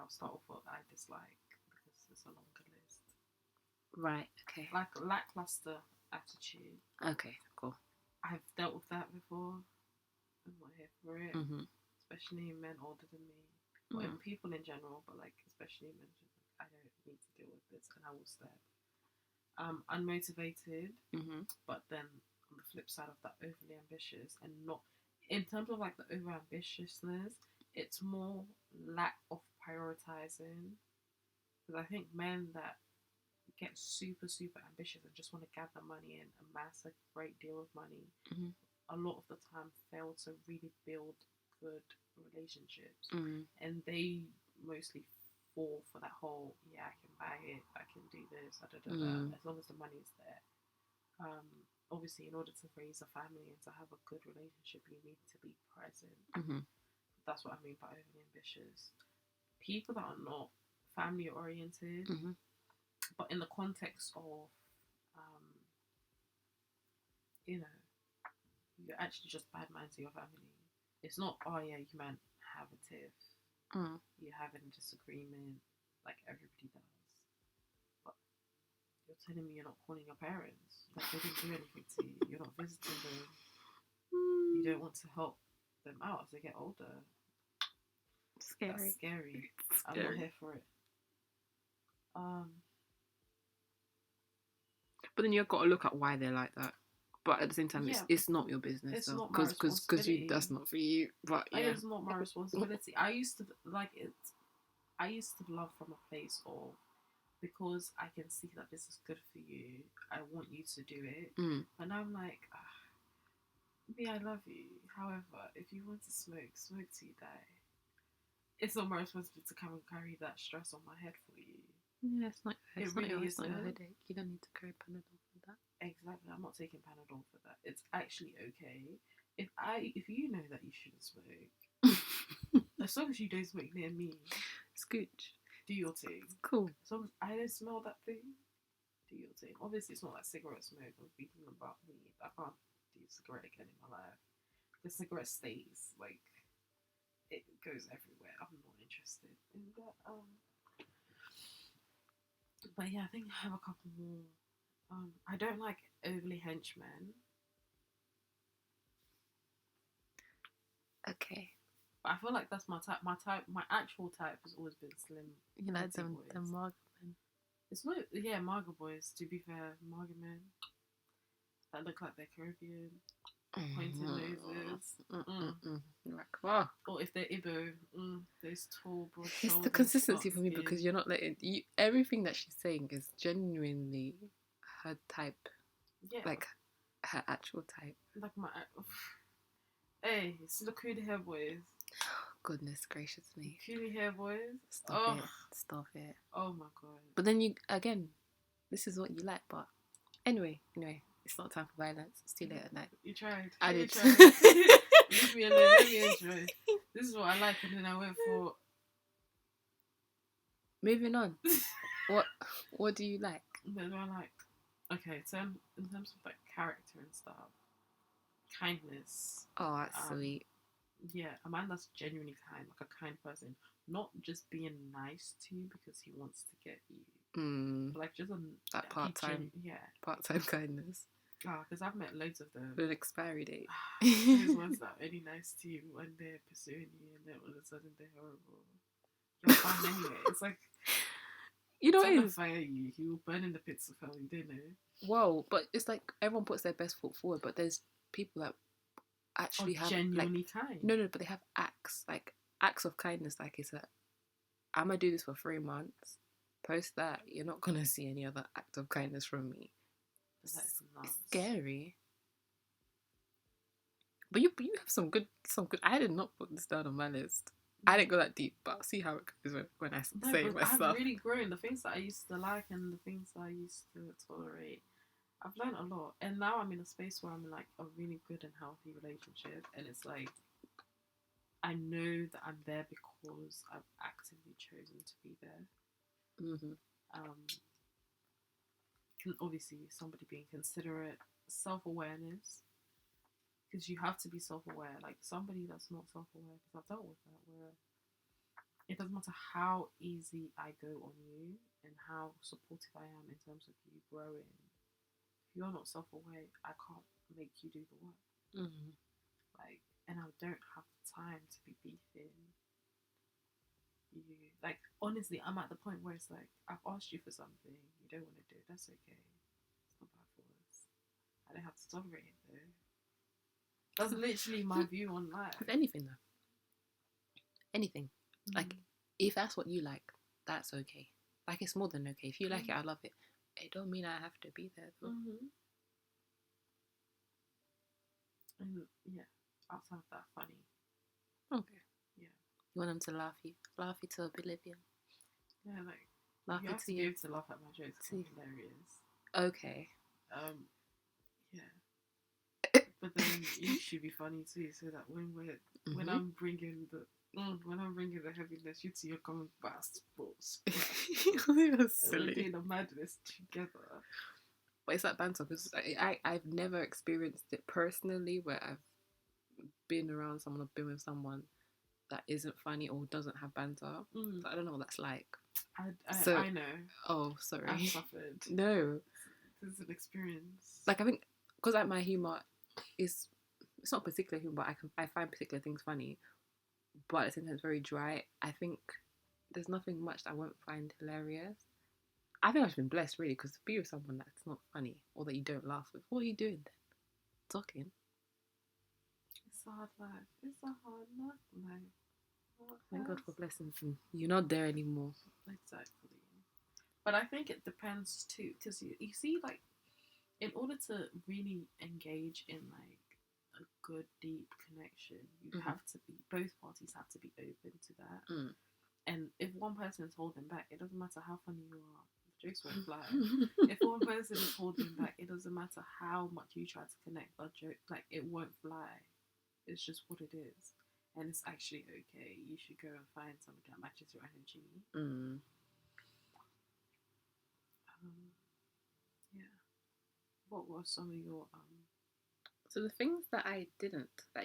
I'll start off what I dislike because it's a longer list. Right. Okay. Like lackluster attitude. Okay. Cool. I've dealt with that before. I'm not here for it. Mm-hmm. Especially men older than me. Or people in general, but like especially men. I don't need to deal with this, and I will step. Unmotivated, but then on the flip side of that, overly ambitious, and not in terms of like the over ambitiousness. It's more lack of prioritizing. Because I think men that get super ambitious and just want to gather money and amass a great deal of money, a lot of the time fail to really build good relationships, and they mostly fall for that whole I can buy it, I can do this, as long as the money's there. Obviously, in order to raise a family and to have a good relationship, you need to be present. That's what I mean by overly ambitious. People that are not family oriented, but in the context of, you're actually just bad minds to your family. It's not, you man have a tiff. You're having a disagreement like everybody does. But you're telling me you're not calling your parents. Like, they didn't do anything to you. You're not visiting them. You don't want to help them out as they get older. Scary. That's scary. I'm not here for it. But then you've got to look at why they're like that. But at the same time, it's not your business. It's not my responsibility. That's not for you. But it's not my responsibility. I used to like it. I used to love from a place of, because I can see that this is good for you, I want you to do it. And I'm like, me, I love you. However, if you want to smoke till you die. It's not my responsibility to come and carry that stress on my head for you. Yeah, it's not your headache. You don't need to carry Panadol for that. Exactly. I'm not taking Panadol for that. It's actually okay. If you know that you shouldn't smoke, as long as you don't smoke near me, scooch. Do your thing. It's cool. As long as I don't smell that thing, do your thing. Obviously, it's not like cigarette smoke. I'm speaking about weed. I can't do cigarette again in my life. The cigarette stays, like, it goes everywhere. I'm not interested in that. But yeah, I think I have a couple more. I don't like overly henchmen. Okay. But I feel like that's my type. My actual type has always been slim. You know, the Marga men. It's not, Marga boys, to be fair. Marga men that look like they're Caribbean. Pointed noses. Or if they're Igbo, those tall, broad shoulders. It's the consistency for me, because you're not letting everything that she's saying is genuinely her type. Yeah. Like her actual type. Like my. Hey, it's the curly hair boys. Goodness gracious me. Curly hair boys. Stop it. Oh my god. But then this is what you like. But anyway. It's not time for violence. It's too late at night. You tried. I did. Leave me alone. Let me enjoy. This is what I like, and then I went for. Moving on. What do you like? What do I like? Okay, so in terms of like character and stuff, kindness. Oh, that's sweet. Yeah, a man that's genuinely kind, like a kind person, not just being nice to you because he wants to get you. But like just that part-time kindness. Because I've met loads of them. With an expiry date. Those ones that are only nice to you when they're pursuing you, and then all of a sudden they're horrible. You're fine anyway. It's like, you know what it is? Fire you, he will burn in the pits of hell. You don't know. Whoa, but it's like everyone puts their best foot forward, but there's people that actually have genuinely kind. No, but they have acts of kindness. Like, it's like, I'm gonna do this for 3 months. Post that, you're not gonna see any other act of kindness from me. That's it's scary. But you have some good. I did not put this down on my list. I didn't go that deep, but I'll see how it goes when I say my stuff. I've really grown. The things that I used to like and the things that I used to tolerate, I've learned a lot. And now I'm in a space where I'm in like a really good and healthy relationship, and it's like, I know that I'm there because I've actively chosen to be there. Obviously, somebody being considerate, self-awareness, because you have to be self-aware. Like, somebody that's not self-aware, because I've dealt with that, where it doesn't matter how easy I go on you and how supportive I am in terms of you growing. If you're not self-aware, I can't make you do the work. Mm-hmm. Like, and I don't have the time to be beefing you. Like, honestly, I'm at the point where it's like, I've asked you for something, you don't want to do it. That's okay. It's not bad for us. I don't have to tolerate it though. That's literally my view on life. With anything though, anything. Like, if that's what you like, that's okay. Like, it's more than okay. If you like it, I love it. It don't mean I have to be there though. And yeah, outside of that, funny. Okay. Yeah. You want them to laugh you to oblivion. Yeah, like Laugh you have to be able to laugh at my jokes. It's hilarious. Okay. Yeah. But then you should be funny too, so that when I'm bringing the heaviness, you two are coming fast, balls. You're silly. We're doing the madness together. But it's like banter because I've never experienced it personally where I've been around someone or been with someone that isn't funny or doesn't have banter. So I don't know what that's like. I know. Oh, sorry. I've suffered. No. This is an experience. Like, I think because like my humour it's not particular humour, but I find particular things funny, but at the same time it's very dry. I think there's nothing much that I won't find hilarious. I think I've been blessed really, because to be with someone that's not funny or that you don't laugh with, what are you doing then? Talking. It's a hard life. It's a hard life. Thank God for blessings. You're not there anymore. Exactly. But I think it depends too, because you see, like, in order to really engage in like a good deep connection, you have to be, both parties have to be open to that. And if one person is holding back, it doesn't matter how funny you are, the jokes won't fly. If one person is holding back, it doesn't matter how much you try to connect, the joke, like, it won't fly. It's just what it is. And it's actually okay. You should go and find somebody that matches your energy. Yeah. What were some of your So the things that I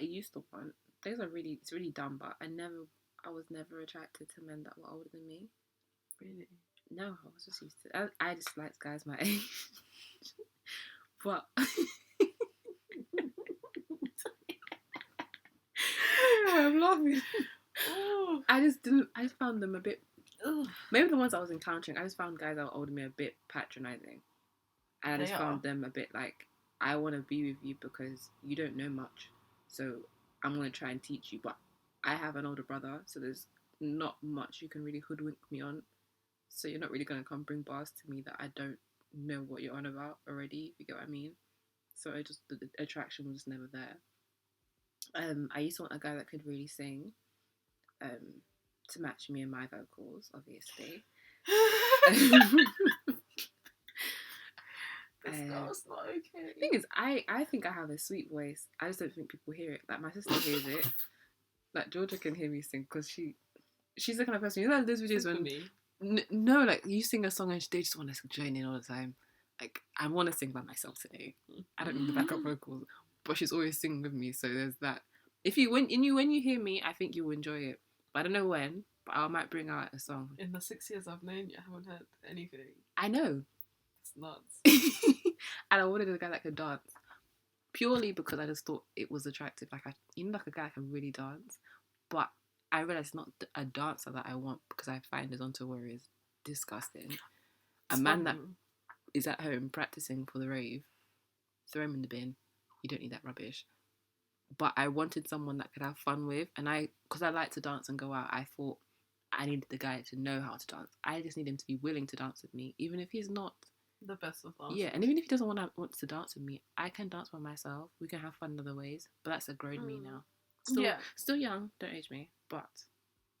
used to want, those are really, it's really dumb, but I was never attracted to men that were older than me. Really? No, I was just used to, I just liked guys my age. But I'm laughing. I found them a bit, maybe the ones I was encountering, I just found guys that were older than me a bit patronising. And I just found them a bit like, I want to be with you because you don't know much, so I'm going to try and teach you. But I have an older brother, so there's not much you can really hoodwink me on. So you're not really going to come bring bars to me that I don't know what you're on about already, if you get what I mean. So the attraction was never there. I used to want a guy that could really sing, to match me and my vocals, obviously. This girl's not okay. The thing is, I think I have a sweet voice. I just don't think people hear it. Like, my sister hears it. Like, Georgia can hear me sing because she's the kind of person, you know, those videos when no, like, you sing a song and they just want to join in all the time. Like, I want to sing by myself today. I don't need the backup vocals, but she's always singing with me. So there's that. When you hear me, I think you will enjoy it. But I don't know when. But I might bring out a song. In the 6 years I've known you, I haven't heard anything. I know. It's nuts. And I wanted a guy that could dance. Purely because I just thought it was attractive. Like, like a guy that can really dance. But I realised it's not a dancer that I want, because I find his entourage is disgusting. A man that is at home practicing for the rave, throw him in the bin. You don't need that rubbish. But I wanted someone that could have fun with, and because I like to dance and go out, I thought I needed the guy to know how to dance. I just need him to be willing to dance with me, even if he's not the best of dancers. Yeah, and even if he doesn't want to dance with me, I can dance by myself. We can have fun in other ways. But that's a grown me now. Still young, don't age me, but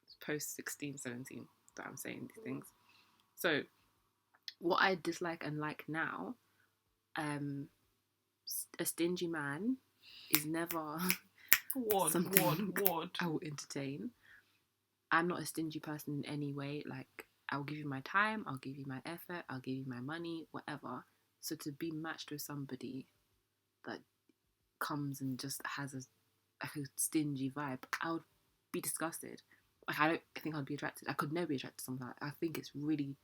it's post 16, 17 that I'm saying these things. So what I dislike and like now, a stingy man is never something I will entertain. I'm not a stingy person in any way. Like, I'll give you my time, I'll give you my effort, I'll give you my money, whatever. So to be matched with somebody that comes and just has a stingy vibe, I would be disgusted. Like, I don't think I'd be attracted. I could never be attracted to something like that. I think it's really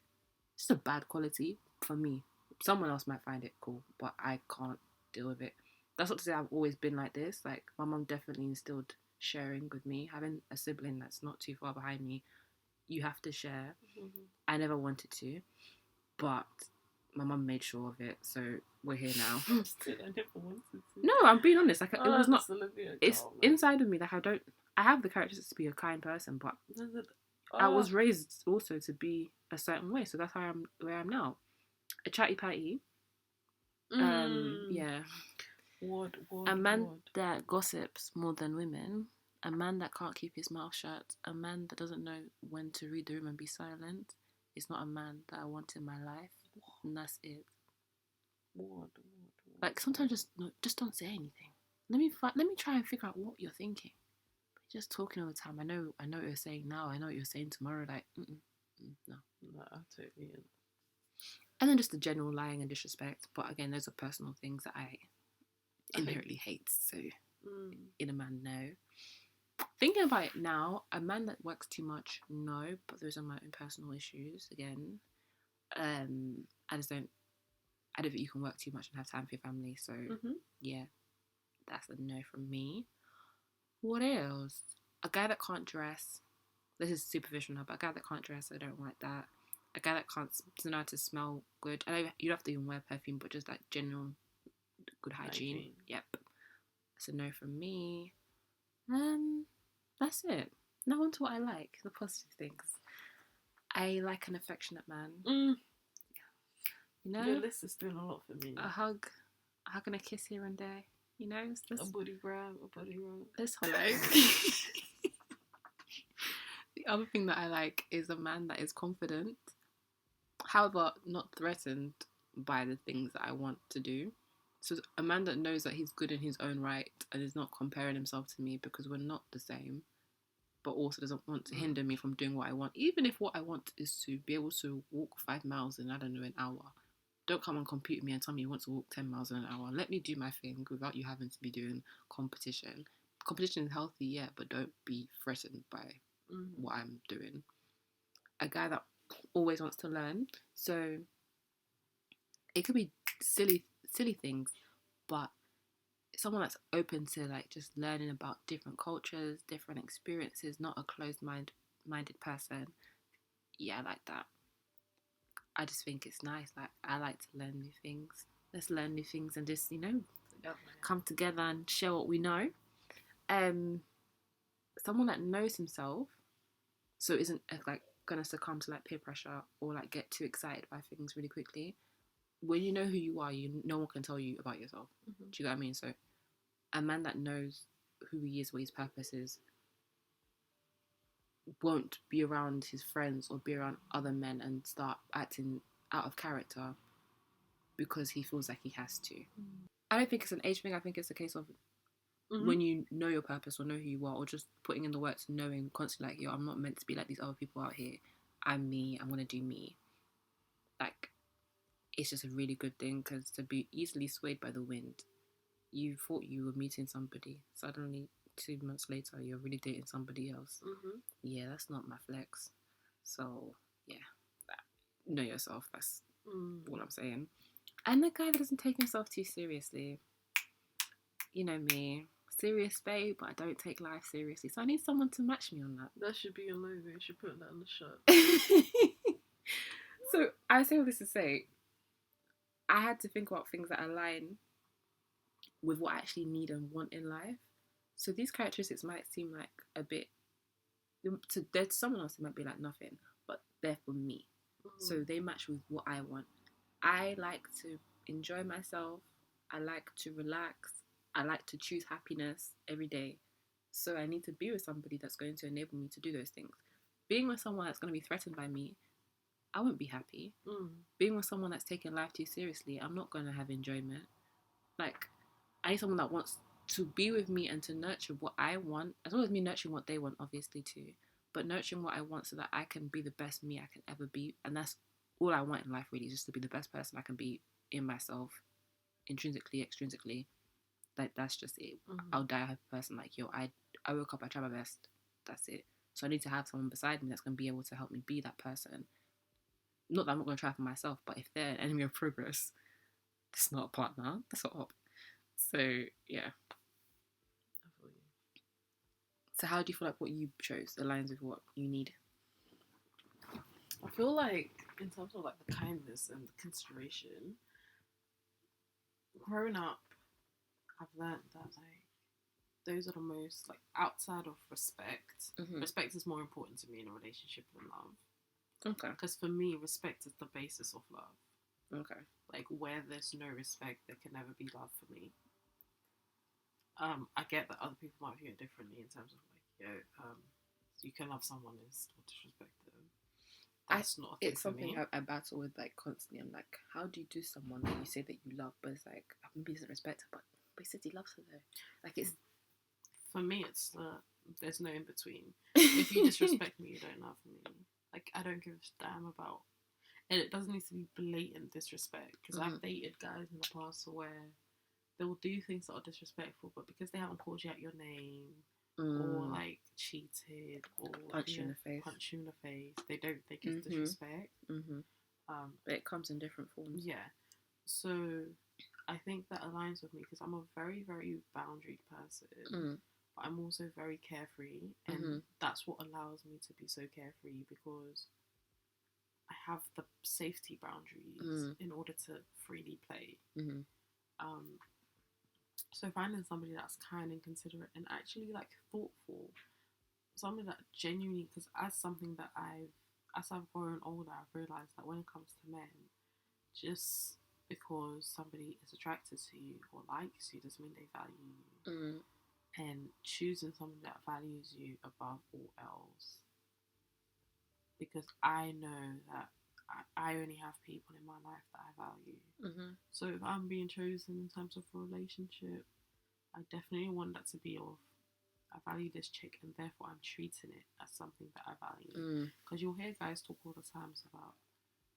just a bad quality for me. Someone else might find it cool, but I can't deal with it. That's not to say I've always been like this. Like, my mum definitely instilled sharing with me. Having a sibling that's not too far behind me, you have to share. Mm-hmm. I never wanted to, but my mum made sure of it, so we're here now. I never wanted to. No, I'm being honest. Like, it was not. It's girl, inside of me. Like, I have the characteristics to be a kind person, but I was raised also to be a certain way, so that's how I'm where I am now. A chatty patty. Yeah. A man that gossips more than women. A man that can't keep his mouth shut. A man that doesn't know when to read the room and be silent. Is not a man that I want in my life, and that's it. Like, sometimes just don't say anything. Let me try and figure out what you're thinking. Just talking all the time. I know what you're saying now. I know what you're saying tomorrow. Like, no, I totally. And then just the general lying and disrespect. But again, those are personal things that I inherently hate. So, in a man, no. Thinking about it now, a man that works too much, no. But those are my own personal issues. Again, I don't think you can work too much and have time for your family. So, yeah, that's a no from me. What else? A guy that can't dress. This is superficial now, but a guy that can't dress, I don't like that. A guy that doesn't know how to smell good. I know you don't have to even wear perfume, but just like general good hygiene. Yep. That's a no from me. That's it. Now on to what I like, the positive things. I like an affectionate man. You know? Your list is doing a lot for me. A hug and a kiss here and there. You know? A body grab, a body rub. Let's hello. The other thing that I like is a man that is confident, however, not threatened by the things that I want to do. So a man that knows that he's good in his own right and is not comparing himself to me because we're not the same, but also doesn't want to hinder me from doing what I want. Even if what I want is to be able to walk 5 miles in, I don't know, an hour. Don't come and compete with me and tell me you want to walk 10 miles in an hour. Let me do my thing without you having to be doing competition. Competition is healthy, yeah, but don't be threatened by what I'm doing. A guy that always wants to learn. So it could be silly things, but someone that's open to like just learning about different cultures, different experiences, not a closed-minded person. Yeah, I like that. I just think it's nice. Like, I like to learn new things. Let's learn new things and just, come together and share what we know. Someone that knows himself, so isn't like gonna succumb to like peer pressure or like get too excited by things really quickly. When you know who you are, no one can tell you about yourself. Do you get what I mean? So a man that knows who he is, what his purpose is, won't be around his friends or be around other men and start acting out of character because he feels like he has to. I don't think it's an age thing. I think it's a case of when you know your purpose or know who you are, or just putting in the work to knowing constantly like, yo, I'm not meant to be like these other people out here. I'm me. I'm going to do me. Like, it's just a really good thing, because to be easily swayed by the wind, you thought you were meeting somebody, suddenly 2 months later you're really dating somebody else. Yeah, that's not my flex. So yeah, know yourself. That's all I'm saying. And the guy that doesn't take himself too seriously. You know me, serious babe, but I don't take life seriously, so I need someone to match me on that. That should be your logo. You should put that on the shirt. So I say all this to say, I had to think about things that align with what I actually need and want in life. So these characteristics might seem like a bit, to someone else it might be like nothing, but they're for me. So they match with what I want. I like to enjoy myself. I like to relax. I like to choose happiness every day. So I need to be with somebody that's going to enable me to do those things. Being with someone that's going to be threatened by me, I won't be happy. Being with someone that's taking life too seriously, I'm not going to have enjoyment. Like, I need someone that wants to be with me and to nurture what I want, as well as me nurturing what they want, obviously, too. But nurturing what I want so that I can be the best me I can ever be. And that's all I want in life, really, just to be the best person I can be in myself, intrinsically, extrinsically. Like, that's just it. I'll die a happy person. Like, yo, I woke up, I tried my best. That's it. So I need to have someone beside me that's going to be able to help me be that person. Not that I'm not going to try for myself, but if they're an enemy of progress, it's not a partner. That's not up. So, yeah. I feel you. So how do you feel like what you chose aligns with what you need? I feel like in terms of like the kindness and the consideration, growing up, I've learned that like those are the most like outside of respect. Mm-hmm. Respect is more important to me in a relationship than love. Okay. Because for me, respect is the basis of love. Okay. Like where there's no respect, there can never be love for me. I get that other people might view it differently in terms of like, you can love someone and still disrespect them. That's not a thing it's for something me. I battle with like constantly. I'm like, how do you do someone that you say that you love, but it's like he doesn't respect her, but he said he loves her though. Like it's For me, it's there's no in between. If you disrespect me, you don't love me. Like I don't give a damn about, and it doesn't need to be blatant disrespect. Because I've dated guys in the past where they will do things that are disrespectful, but because they haven't called you out your name or like cheated or punch you in the face, they don't think it's disrespect. But it comes in different forms. Yeah, so I think that aligns with me because I'm a very, very boundaried person, but I'm also very carefree, and that's what allows me to be so carefree because I have the safety boundaries in order to freely play. So finding somebody that's kind and considerate and actually like thoughtful, somebody that genuinely, because as I've grown older, I've realised that when it comes to men, just because somebody is attracted to you or likes you doesn't mean they value you. And choosing somebody that values you above all else, because I know that I only have people in my life that I value. So if I'm being chosen in terms of a relationship, I definitely want that to be of, I value this chick and therefore I'm treating it as something that I value. Because you'll hear guys talk all the times about,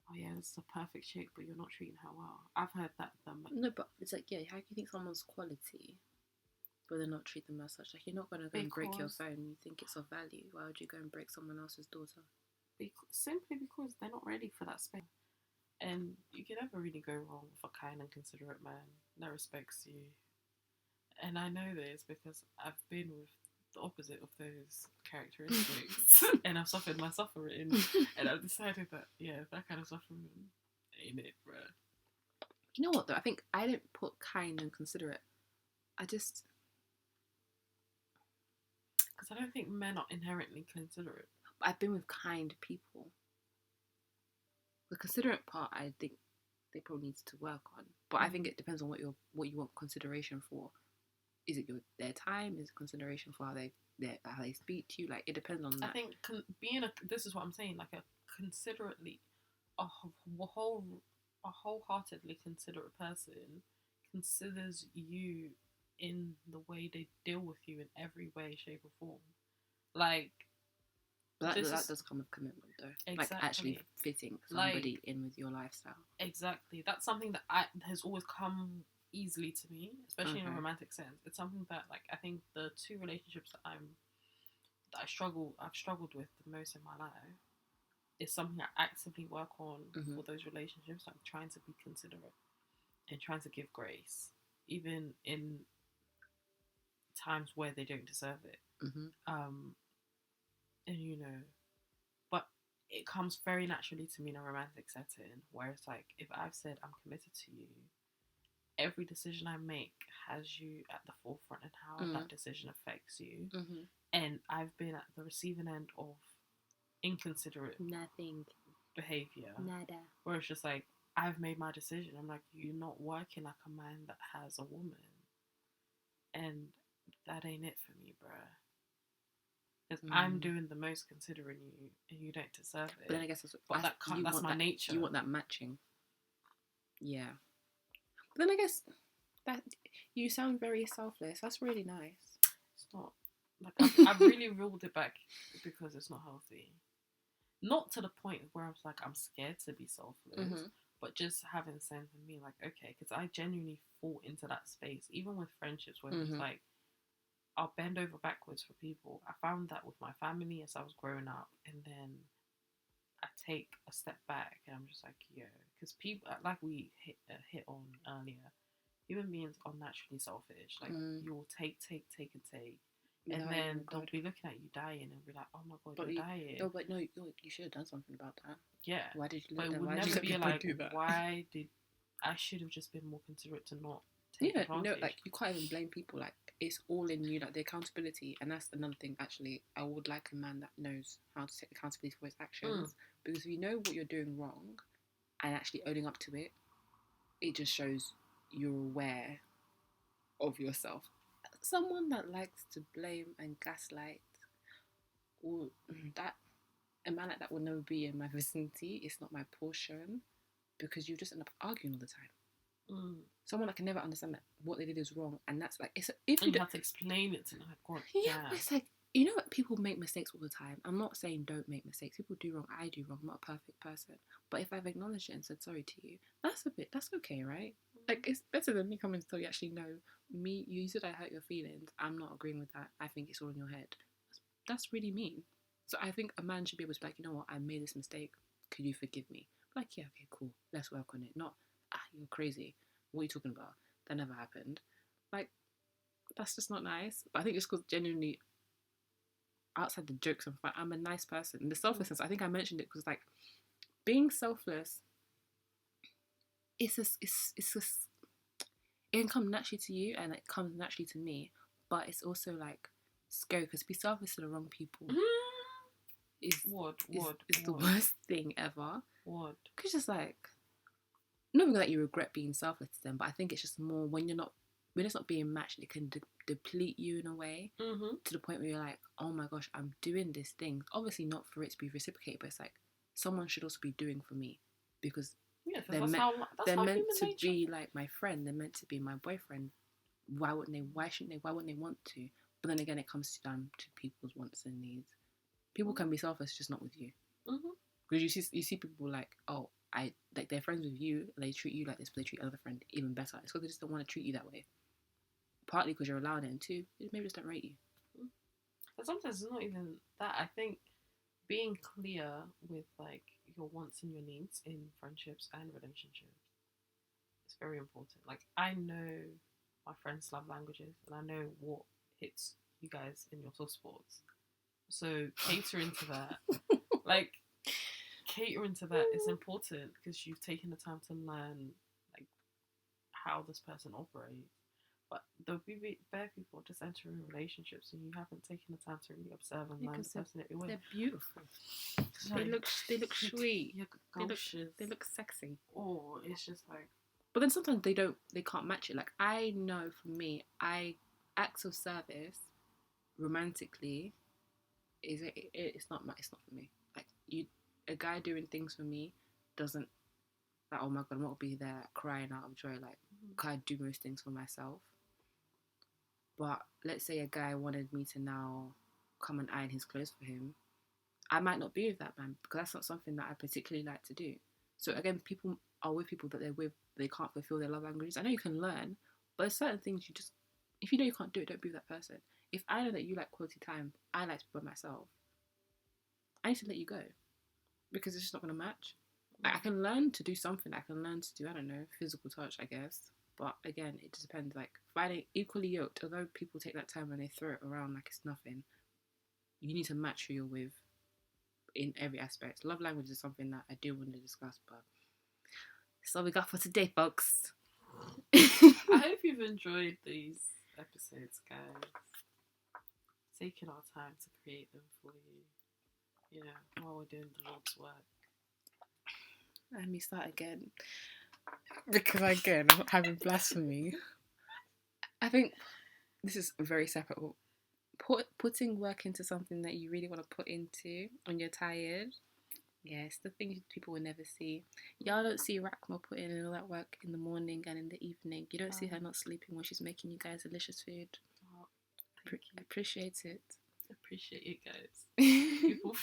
oh yeah, this is a perfect chick, but you're not treating her well. I've heard that. No, but it's like, yeah, how do you think someone's quality, but they're not treating them as such? Like, you're not going to go and break your phone. You think it's of value. Why would you go and break someone else's daughter? Simply because they're not ready for that space. And you can never really go wrong with a kind and considerate man that respects you. And I know this because I've been with the opposite of those characteristics and I've suffered my suffering and I've decided that, yeah, that kind of suffering ain't it, bruh. You know what, though? I think I don't put kind and considerate. Because I don't think men are inherently considerate. But I've been with kind people. The considerate part, I think they probably need to work on. But I think it depends on what you want consideration for. Is it their time? Is it consideration for how they speak to you? Like, it depends on that. I think this is what I'm saying, like a considerately, a wholeheartedly considerate person considers you in the way they deal with you in every way, shape or form. Like, but that does come with commitment, though. Exactly. Like, actually fitting somebody in with your lifestyle. Exactly. That's something that has always come easily to me, especially in a romantic sense. It's something that, like, I think the two relationships that I've struggled with the most in my life is something I actively work on for those relationships. I'm trying to be considerate and trying to give grace, even in times where they don't deserve it. And but it comes very naturally to me in a romantic setting where it's like, if I've said I'm committed to you, every decision I make has you at the forefront and how that decision affects you. And I've been at the receiving end of inconsiderate behavior. Nada. Where it's just like, I've made my decision. I'm like, you're not working like a man that has a woman. And that ain't it for me, bruh. Because I'm doing the most considering you, and you don't deserve it. But then I guess that's my nature. You want that matching. Yeah. But then I guess that you sound very selfless. That's really nice. It's not. Like, I've really ruled it back because it's not healthy. Not to the point where I was like, I'm scared to be selfless, but just having sense in me, like, okay, because I genuinely fall into that space, even with friendships where it's like, I'll bend over backwards for people. I found that with my family as I was growing up, and then I take a step back and I'm just like, yo, because people, like we hit on earlier, human beings are naturally selfish. Like you'll take, and take, and then they'll be looking at you dying and be like, oh my god, you're dying. No, but no, you should have done something about that. Yeah. Why did you? But it would never be like, why did I should have just been more considerate to not take advantage. No, like you can't even blame people. Like it's all in you, like the accountability, and that's another thing. Actually, I would like a man that knows how to take accountability for his actions, because if you know what you're doing wrong, and actually owning up to it, it just shows you're aware of yourself. Someone that likes to blame and gaslight, or that a man like that will never be in my vicinity. It's not my portion, because you just end up arguing all the time. Someone that can never understand that what they did is wrong, and that's like if you have to explain it to them. It's like, you know what, people make mistakes all the time. I'm not saying don't make mistakes. People do wrong. I do wrong. I'm not a perfect person. But if I've acknowledged it and said sorry to you, that's okay, right? Like, it's better than me coming to tell you, actually, no, you said I hurt your feelings. I'm not agreeing with that. I think it's all in your head. That's really mean. So I think a man should be able to be like, you know what, I made this mistake. Could you forgive me? Like, yeah, okay, cool. Let's work on it. Not, you're crazy. What are you talking about? That never happened. Like, that's just not nice. But I think it's because genuinely, outside the jokes and fun, I'm a nice person. And the selflessness, I think I mentioned it because, like, being selfless, it can come naturally to you and it comes naturally to me. But it's also, like, scary because to be selfless to the wrong people is the worst thing ever. What? Because it's like, not even that you regret being selfless to them, but I think it's just more when it's not being matched, it can deplete you in a way to the point where you're like, oh my gosh, I'm doing this thing. Obviously not for it to be reciprocated, but it's like, someone should also be doing for me, because they're meant to be like my friend. They're meant to be my boyfriend. Why shouldn't they want to? But then again, it comes down to people's wants and needs. People can be selfish, just not with you. Because you see people like, oh, like they're friends with you, and they treat you like this, but they treat another friend even better. It's because they just don't want to treat you that way. Partly because you're allowed it, and two, maybe just don't rate you. But sometimes it's not even that. I think being clear with like your wants and your needs in friendships and relationships is very important. Like, I know my friends' love languages, and I know what hits you guys in your soft spots. So catering to that, is important because you've taken the time to learn like how this person operates. But there'll be bare people just entering relationships and you haven't taken the time to really observe and learn the person that you're with. They're beautiful. They look sweet. They look sexy. Oh, it's just like. But then sometimes they can't match it. Like, I know for me, acts of service romantically it's not for me. Like, a guy doing things for me doesn't, like, oh my god, I'm not gonna be there crying out of joy. Like, I do most things for myself. But let's say a guy wanted me to now come and iron his clothes for him, I might not be with that man because that's not something that I particularly like to do. So again, people are with people that they're with, they can't fulfill their love languages. I know you can learn, but there's certain things you just, if you know you can't do it, don't be with that person. If I know that you like quality time, I like to be by myself, I need to let you go because it's just not going to match. Like, I can learn to do something. I can learn to do, I don't know, physical touch, I guess. But again, it just depends. Like, finding equally yoked, although people take that time and they throw it around like it's nothing, you need to match who you're with in every aspect. Love language is something that I do want to discuss, but that's all we got for today, folks. I hope you've enjoyed these episodes, guys. Taking our time to create them for you, you know, while we're doing the Lord's work. Let me start again. Because again, I'm not having blasphemy. I think this is very separate. Putting work into something that you really want to put into when you're tired. Yes, the things people will never see. Y'all don't see Racma putting in all that work in the morning and in the evening. You don't see her not sleeping when she's making you guys delicious food. Oh, appreciate it. Appreciate it, guys. People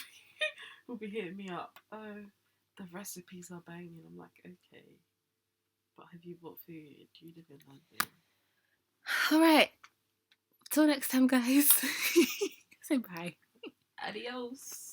will be hitting me up. Oh, the recipes are banging. I'm like, okay. But have you bought food? Do you live in London? All right. Till next time, guys. Say bye. Adios.